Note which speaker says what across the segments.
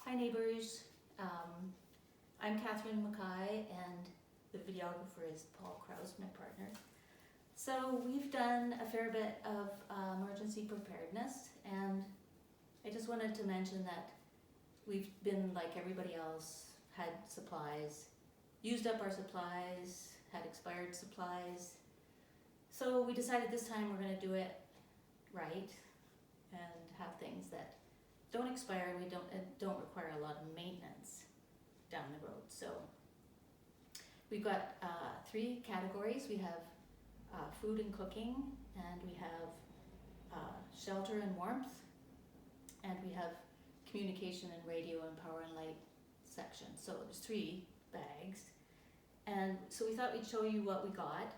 Speaker 1: Hi neighbors, I'm Kathryn Mackay and the videographer is Paul Krause, my partner. So we've done a fair bit of emergency preparedness, and I just wanted to mention that we've been like everybody else, had supplies, used up our supplies, had expired supplies. So we decided this time we're going to do it right and have things that don't expire, and don't require a lot of maintenance down the road. So we've got 3 categories. We have food and cooking, and we have shelter and warmth, and we have communication and radio and power and light section. So there's 3 bags, and so we thought we'd show you what we got.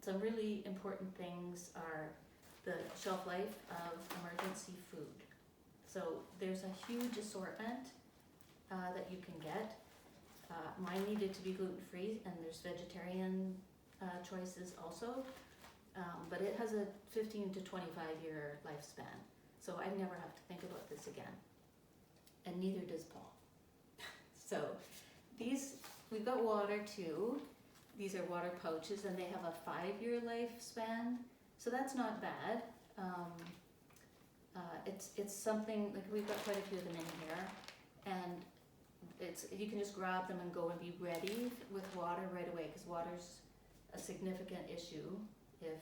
Speaker 1: Some really important things are the shelf life of emergency food. So there's a huge assortment that you can get. Mine needed to be gluten-free, and there's vegetarian choices also, but it has a 15 to 25 year lifespan, so I never have to think about this again, and neither does Paul. So these, we've got water too. These are water pouches, and they have a 5-year lifespan, so that's not bad. It's something, like we've got quite a few of them in here, and you can just grab them and go and be ready with water right away, because water's a significant issue if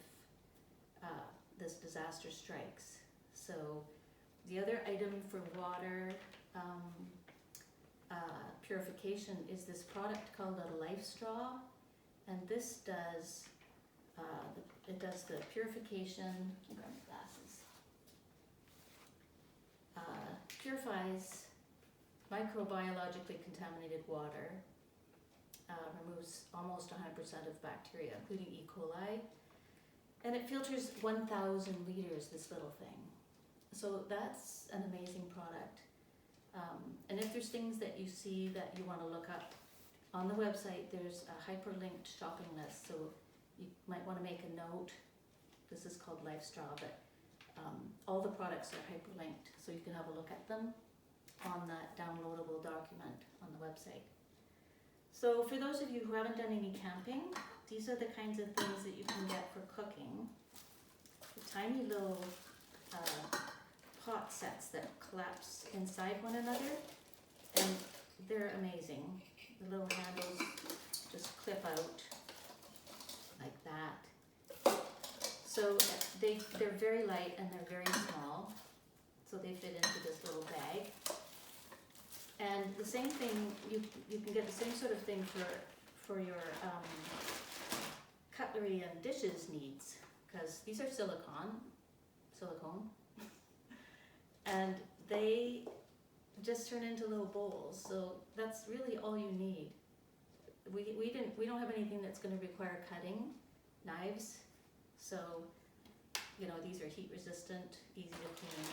Speaker 1: this disaster strikes. So the other item for water purification is this product called a Life Straw, and this does it does the purification. I'll grab my glasses. Purifies microbiologically contaminated water, removes almost 100% of bacteria, including E. coli, and it filters 1,000 liters, this little thing. So that's an amazing product. And if there's things that you see that you want to look up on the website, there's a hyperlinked shopping list, so you might want to make a note. This is called Life Straw, but all the products are hyperlinked, so you can have a look at them on that downloadable document on the website. So for those of you who haven't done any camping, these are the kinds of things that you can get for cooking. The tiny little pot sets that collapse inside one another, and they're amazing. The little handles just clip out like that. So they're very light and they're very small, so they fit into this little bag. And the same thing, you can get the same sort of thing for your cutlery and dishes needs, because these are silicone, and they just turn into little bowls. So that's really all you need. We don't have anything that's going to require cutting knives, so these are heat resistant, easy to clean.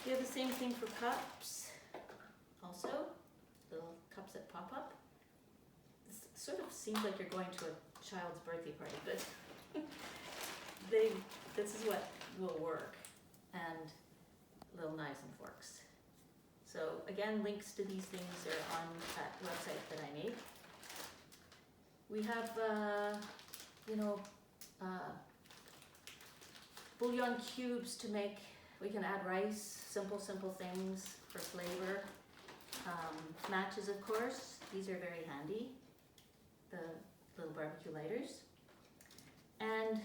Speaker 1: You have the same thing for cups. Also, little cups that pop up. This sort of seems like you're going to a child's birthday party, but this is what will work. And little knives and forks. So again, links to these things are on that website that I made. We have, bouillon cubes to make. We can add rice, simple things for flavor. Matches, of course. These are very handy. The little barbecue lighters. And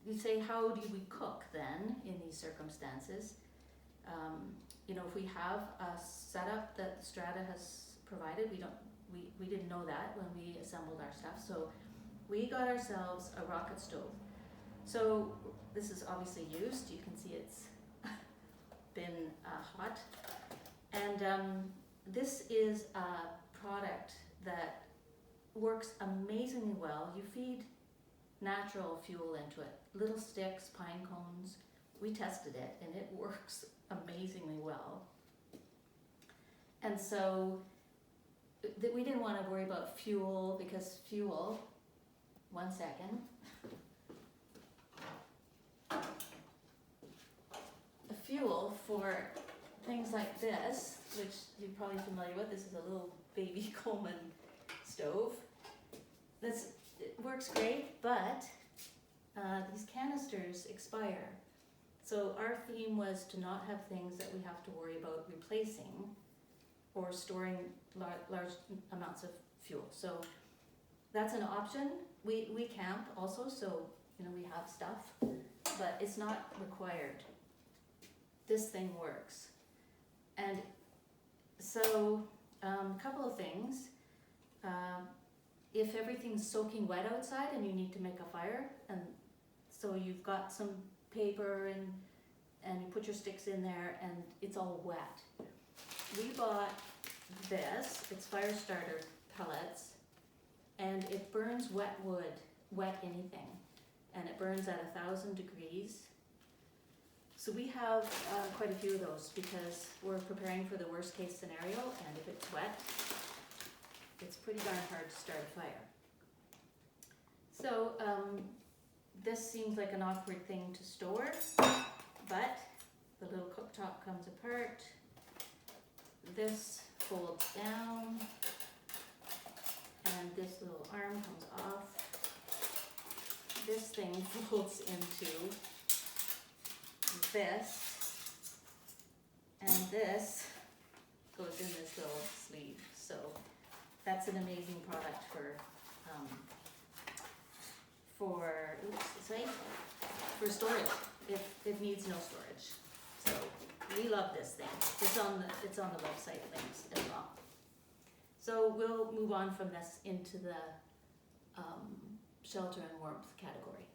Speaker 1: you say, how do we cook then in these circumstances? If we have a setup that the Strata has provided, we didn't know that when we assembled our stuff, so we got ourselves a rocket stove. So this is obviously used. You can see it's been hot, and this is a product that works amazingly well. You feed natural fuel into it, little sticks, pine cones. We tested it and it works amazingly well. And so we didn't want to worry about fuel, because fuel, one second. The fuel for things like this, which you're probably familiar with. This is a little baby Coleman stove. It works great, but these canisters expire. So our theme was to not have things that we have to worry about replacing or storing large amounts of fuel. So that's an option. We camp also, so we have stuff, but it's not required. This thing works. And so a couple of things. If everything's soaking wet outside and you need to make a fire, and so you've got some paper and you put your sticks in there and it's all wet. We bought this, it's fire starter pellets, and it burns wet wood, wet anything, and it burns at 1,000 degrees. So we have quite a few of those because we're preparing for the worst case scenario, and if it's wet, it's pretty darn hard to start a fire. So this seems like an awkward thing to store, but the little cooktop comes apart. This folds down, and this little arm comes off. This thing folds into this, and this goes in this little sleeve. So that's an amazing product for storage. It needs no storage. So we love this thing. It's on the website links as well. So we'll move on from this into the shelter and warmth category.